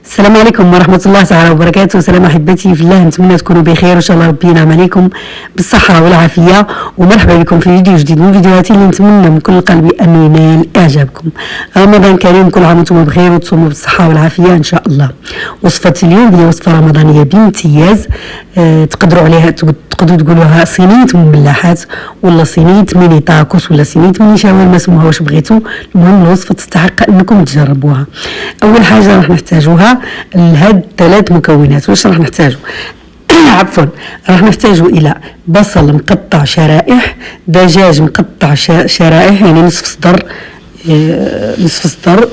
السلام عليكم ورحمة الله تعالى وبركاته. سلام أحبتي في الله، نتمنى تكونوا بخير وإن شاء الله ربي ينعم عليكم بالصحة والعافية، ومرحبا بكم في فيديو جديد من فيديوهاتي اللي نتمنى من كل قلبي أنه ينال إعجابكم. رمضان كريم، كل عام وانتم بخير وتصوموا بالصحة والعافية إن شاء الله. وصفة اليوم هي وصفة رمضانية بامتياز، تقدروا عليها تقدروا تقولوها صينية مملحات ولا صينية ميني تاكوس ولا صينية ميني شاورما، سموها واش بغيتوا، المهم الوصفة تستحق أنكم تجربوها. أول حاجة راح نحتاجوها لهاد 3 مكونات. واش راح نحتاجو؟ عفوا، راح نحتاجو الى بصل مقطع شرائح، دجاج مقطع شرائح يعني نصف صدر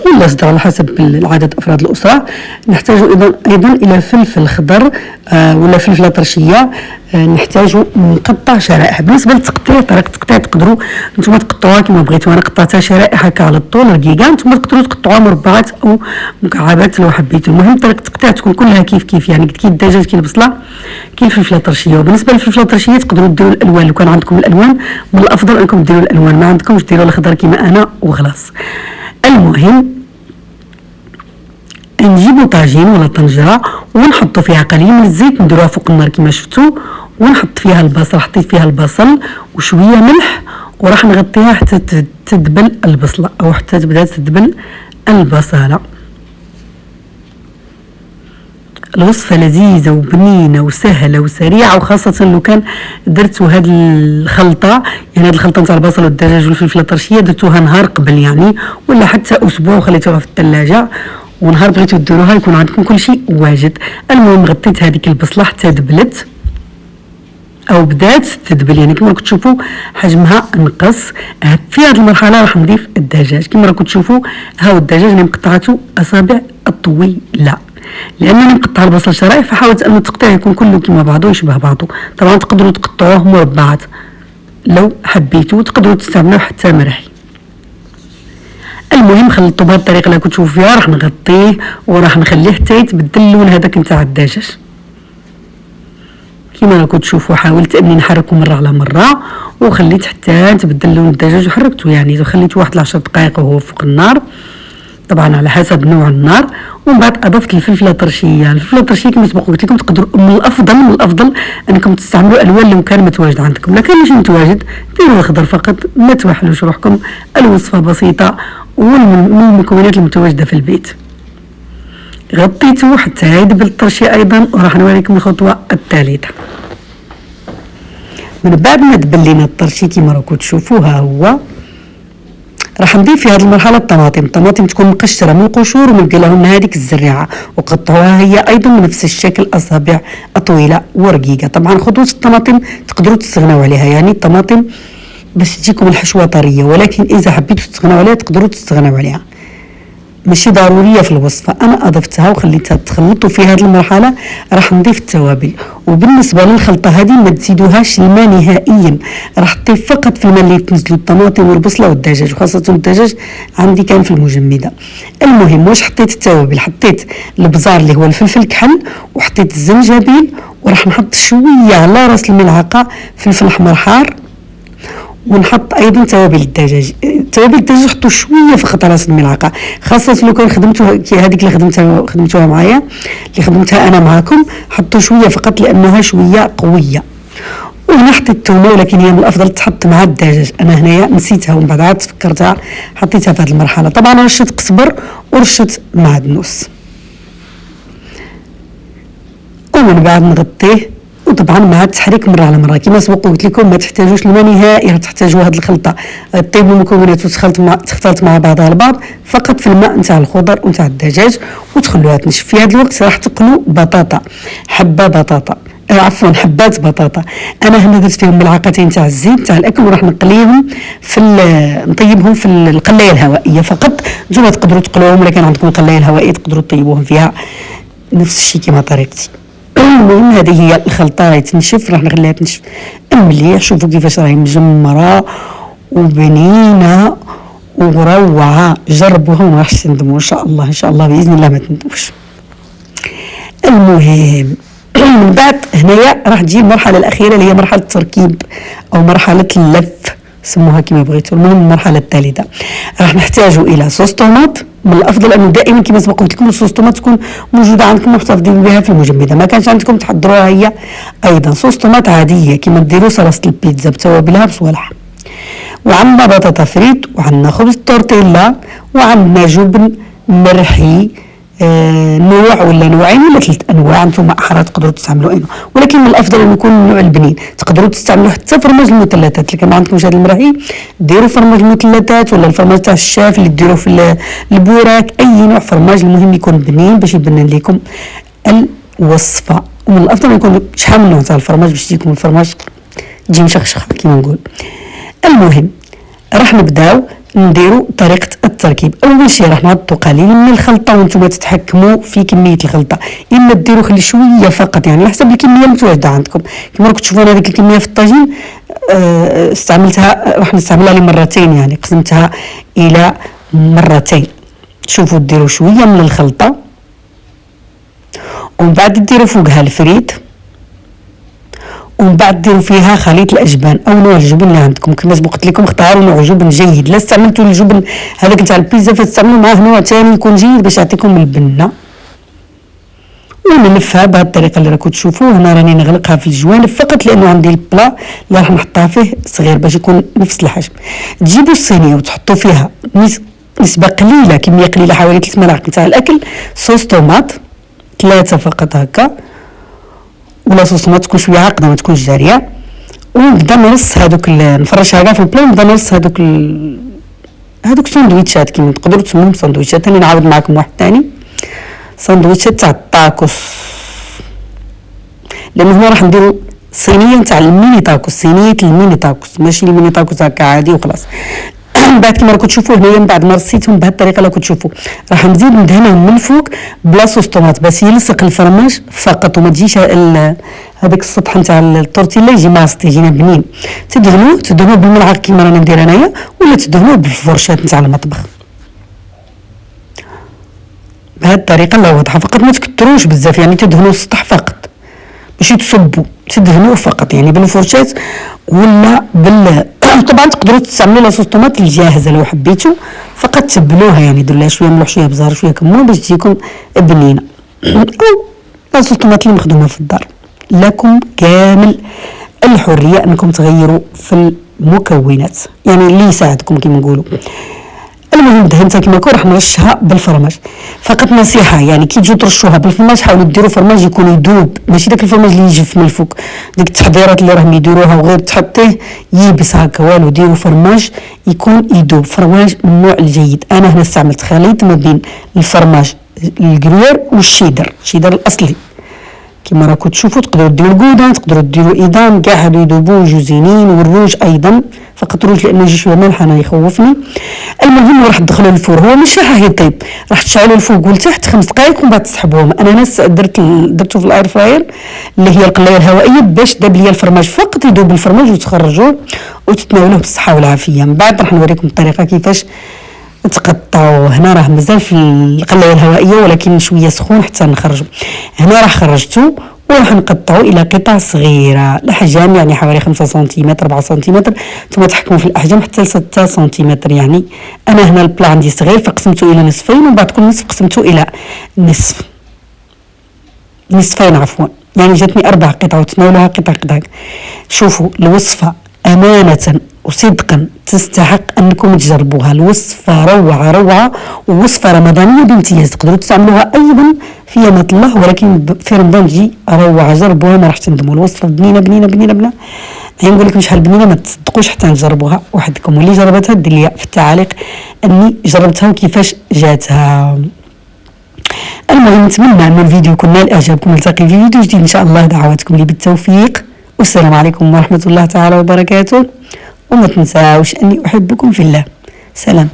ولا صدر على حسب عدد افراد الاسره. نحتاجو ايضا الى فلفل خضر ولا فلفله طرشيه، نحتاجو مقطع شرائح. بالنسبه للتقطيع، طريقه التقطيع تقدروا نتوما تقطعوها كما بغيتوا، انا قطعتها شرائح هكا على الطول رقيقه، نتوما تقدروا تقطعوها مربعات او مكعبات لو حبيتوا. المهم طريقه التقطيع تكون كلها كيف يعني كي الدجاج كي البصله كي الفلفله الطرشيه. وبالنسبه للفلفله الطرشيه تقدروا ديروا الالوان، لو كان عندكم الالوان من الافضل انكم ديروا الالوان، ما عندكمش ديروا الخضر كما انا وخلاص. المهم نجيبوا طاجين ولا طنجره ونحطوا فيها قليل من الزيت، نديروها فوق النار كما شفتوا، ونحط فيها البصل. حطيت فيها البصل وشويه ملح، وراح نغطيها حتى تدبل البصله او حتى تبدا تدبل البصله. الوصفه لذيذه وبنينه وسهله وسريعه، وخاصه لو كان درتوا هاد الخلطه، يعني هاد الخلطه نتاع البصل والدجاج والفلفله الطرشيه درتوها نهار قبل يعني، ولا حتى اسبوع وخليتوها في الثلاجه، ونهار بغيتو ديروها يكون عندكم كل شيء واجد. المهم غطيت هذيك البصله حتى دبلت او بدات تدبل، يعني كما راكم تشوفوا حجمها نقص. في هذه المرحله راح نضيف الدجاج. كما راكم تشوفوا هاو الدجاج اللي مقطعته اصابع الطويله، لانني مقطع البصل شرائح، فحاولت ان التقطيع يكون كله كما بعضه يشبه بعضه. طبعا تقدروا تقطعوه مربعات لو حبيتوا، تقدروا تستعملوه حتى مرحي. المهم خلطوا بهذه الطريقه اللي كنتوا تشوفوا فيها، راح نغطيه وراح نخليه حتى يتبدل اللون هذاك نتاع الدجاج. كما راكم تشوفوا حاولت اني نحركه مره على مره، وخليت حتى تبدل لون الدجاج وحركته، يعني خليته واحد 10 دقائق وهو فوق النار، طبعا على حسب نوع النار. ومن بعد اضفت الفلفله الطرشيه. الفلفله الطرشيه كما سبق قلت لكم تقدروا من الافضل انكم تستعملوا الوان لو كان متواجد عندكم، لكن مش متواجد ديروا الخضر فقط، ما توحلوش روحكم. الوصفه بسيطه ومن المكونات المتواجده في البيت. غطيته حتى يدبل الطرشيه ايضا، وراح نوريكم الخطوه الثالثه. من بعد ما دبل لينا الطرشي كما راكم تشوفوها هو، راح نضيف في هذه المرحله الطماطم تكون مقشره من القشور ومن لهم هذيك الزريعه، وقطعوها هي ايضا بنفس الشكل اصابع طويله ورقيقه. طبعا خطوه الطماطم تقدروا تستغنوا عليها، يعني الطماطم باش تجيكم الحشوه طريه، ولكن اذا حبيتوا تستغنوا عليها تقدروا تستغنوا عليها، ماشي ضروريه في الوصفه. انا اضفتها وخليتها تخلطوا في هذه المرحله. راح نضيف التوابل، وبالنسبه للخلطه هذه ما تزيدوهاش الماء نهائيا، راح تضيف فقط في الماء اللي تنزلوا الطماطم والبصله والدجاج، وخاصه الدجاج عندي كان في المجمده. المهم واش حطيت التوابل؟ حطيت البزار اللي هو الفلفل الكحل، وحطيت الزنجبيل، وراح نحط شويه على راس الملعقه فلفل احمر حار، ونحط ايضا توابل الدجاج. توابل الدجاج حطوا شويه فقط على راس الملعقه، خاصه لو كان خدمتوها هذيك اللي خدمتوها معايا، اللي خدمتها انا معاكم، حطوا شويه فقط لانها شويه قويه. وهنا حطيت الثومه، ولكن هي من الافضل تحط مع الدجاج، انا هنايا نسيتها ومن بعد عاد تفكرتها حطيتها في هذه المرحله. طبعا رشه قزبر ورشه معدنوس، ومن بعد نغطيه. وطبعا مع التحريك مره على مره كما سبق قلت لكم، ما تحتاجوش الماء نهائي، تحتاجوا هذه الخلطه طيب المكونات وتختلط مع بعضها البعض فقط في الماء نتاع الخضر ونتاع الدجاج، وتخلوها تنشف. في هذا الوقت راح تقلوا بطاطا، حبات بطاطا. انا هنا درت فيهم ملعقتين تاع الزيت تاع الاكل، وراح نقليهم نطيبهم في القلايه الهوائيه فقط. نتوما تقدروا تقلوهم، ولا كان عندكم القلايه الهوائيه تقدروا تطيبوهم فيها نفس الشيء كما طريقتي. المهم هذه هي الخلطه راهي تنشف، راح نخليها تنشف مليح. شوفوا كيفاش راهي مجمره وبنينه وروعه، جربوها وما راحش تندموا ان شاء الله، ان شاء الله باذن الله ما تندموش. المهم من بعد هنايا راح تجي المرحله الاخيره اللي هي مرحله التركيب او مرحله اللف، سموها كما بغيتوا. المهم المرحله الثالثه راح نحتاجوا الى صوص طوماط من الافضل انه دائما كما سبق قلت لكم الصوص طوماط تكون موجوده عندكم محتفظين بها في المجمده. ما كانش عندكم تحضروها هي ايضا صوص طوماط عاديه كما ديروا صلصه البيتزا بتوابلها بصوالح. وعندنا بطاطا فريت، وعندنا خبز تورتيلا، وعندنا جبن مرحي نوع ولا نوعين ولا 3 انواع، انتم احرى تقدروا تستعملوا اينو، ولكن من الافضل انه يكون النوع البنين. تقدروا تستعملوا حتى فرماج المثلثات اللي كان ما عندكمش هذا المرحي، ديروا فرماج المثلثات ولا الفرماج تاع الشاف اللي ديروه في البوراك، اي نوع فرماج المهم يكون بنين باش يبنن لكم الوصفه. ومن الافضل يكون شحال من نوع تاع الفرماج باش يجيكم الفرماج تجي مشخشخه كيما نقول. المهم راح نبداو نديروا طريقه التركيب. اول شيء راح نحطوا قليل من الخلطه وانتم تتحكموا في كميه الخلطه، اما ديروا خلي شويه فقط يعني على حسب الكميه المتواجده عندكم. كما راكم تشوفون هذيك الكميه في الطاجين استعملتها، راح نستعملها لمرتين يعني قسمتها الى مرتين. شوفوا ديروا شويه من الخلطه ومن بعد ديروا فوقها الفريت، ومن بعد ديروا فيها خليط الاجبان او نوع الجبن اللي عندكم. كما قلت لكم اختاروا نوع جبن جيد، لا استعملتوا الجبن هذاك تاع البيتزا فتستعملوا معاه نوع ثاني يكون جيد باش يعطيكم البنه. ونلفها بهذه الطريقه اللي راكم تشوفوا. هنا راني نغلقها في الجوانب فقط لانه عندي البلا اللي راح نحطها فيه صغير باش يكون نفس الحجم. تجيبوا الصينيه وتحطوا فيها نسبه قليله، كميه قليله حوالي 3 ملاعق تاع الاكل صوص طوماط، 3 فقط هكا، ولا صوص طوماط تكون شويه عاقده ما تكونش جاريه. ونبدا نرص هذوك نفرشها كاع في البلا ونبدا نرص هذوك سندويتشات كيما تقدروا تسموهم سندويتشات. ثاني نعاود معكم واحد ثاني سندويتشات تاع الطاكوس، لان هنا راح نديروا صينيه تاع الميني تاكوس، صينيه الميني تاكوس ماشي الميني تاكوس هكا عادي وخلاص. من بعد كما راكم تشوفوا هنايا من بعد ما رصيتهم بهذه الطريقه اللي راكم تشوفوا راح نزيد ندهنهم من فوق بلا صوص طوماط باش يلصق الفرماج فقط وما تجيش هذاك السطح نتاع التورتيلا يجي ماسط يجينا بنين. تدهنوه بالملعقه كيما رانا ندير انايا، ولا تدهنوه بالفرشات نتاع المطبخ بهذه الطريقه اللي واضحه. فقط ما تكتروش بزاف يعني تدهنوا السطح فقط ماشي تصبوا، تدهنوه فقط يعني بالفرشات ولا طبعا تقدروا تستعملوا لاصوص طوماط الجاهزه لو حبيتوا، فقط تبلوها يعني ديروا لها شويه ملح شويه بزار شويه كمون باش تجيكم بنينه. او لاصوص طوماط اللي مخدومه في الدار، لكم كامل الحريه انكم تغيروا في المكونات يعني اللي يساعدكم كما نقولوا. المهم دهنتها كما كون راح نرشها بالفرماج. فقط نصيحه يعني كي تجوا ترشوها بالفرماج حاولوا ديروا فرماج يكون يذوب، ماشي داك الفرماج اللي يجف من الفوق، ديك التحضيرات اللي راهم يديروها وغير تحطيه ييبس هكا والو. ديروا فرماج يكون يذوب، فرماج من النوع الجيد. انا هنا استعملت خليط ما بين الفرماج الكرير والشيدر، الشيدر الاصلي كما راكم تشوفوا. تقدروا ديروا الجودان، تقدروا ديروا ايدام، كاع هادو يذوبوا جوزينين. والروج ايضا فقط روج لانه يجي شويه مالح انا يخوفني. المهم راح تدخلوا الفور، هو مش راح يطيب، راح تشعلوا الفوق والتحت 5 دقائق ومن بعد تسحبوهم. انا ناس درته في الاير فراير اللي هي القلايه الهوائيه باش داب ليا الفرماج فقط يذوب الفرماج وتخرجوه وتتناولوه بالصحه والعافيه. من بعد راح نوريكم الطريقه كيفاش تقطعوا. هنا راه مازال في القلايه الهوائيه ولكن شويه سخون حتى نخرجوا. هنا راح خرجته وراح نقطعوا الى قطع صغيره الاحجام يعني حوالي 5 سنتيمتر 4 سنتيمتر، ثم تحكموا في الاحجام حتى ل 6 سنتيمتر. يعني انا هنا البلا عندي صغير فقسمته الى نصفين ومن بعد كل نصف قسمته الى نصفين عفوا، يعني جاتني 4 قطع وتناولها قطع قطع. شوفوا الوصفه امانه وصدقا تستحق انكم تجربوها. الوصفه روعه ووصفه رمضانيه بامتياز، تقدروا تستعملوها ايضا في يوم الله ولكن في رمضان تجي روعه. جربوها ما راح تندموا. الوصفه بنينه نقول لكم شحال بنينه ما تصدقوش حتى نجربوها وحدكم. واللي جربتها دير لي في التعاليق اني جربتها وكيفاش جاتها. المهم نتمنى ان الفيديو يكون نال اعجابكم. نلتقي في فيديو جديد ان شاء الله. دعواتكم لي بالتوفيق والسلام عليكم ورحمه الله تعالى وبركاته. وما تنساوش اني احبكم في الله. سلام.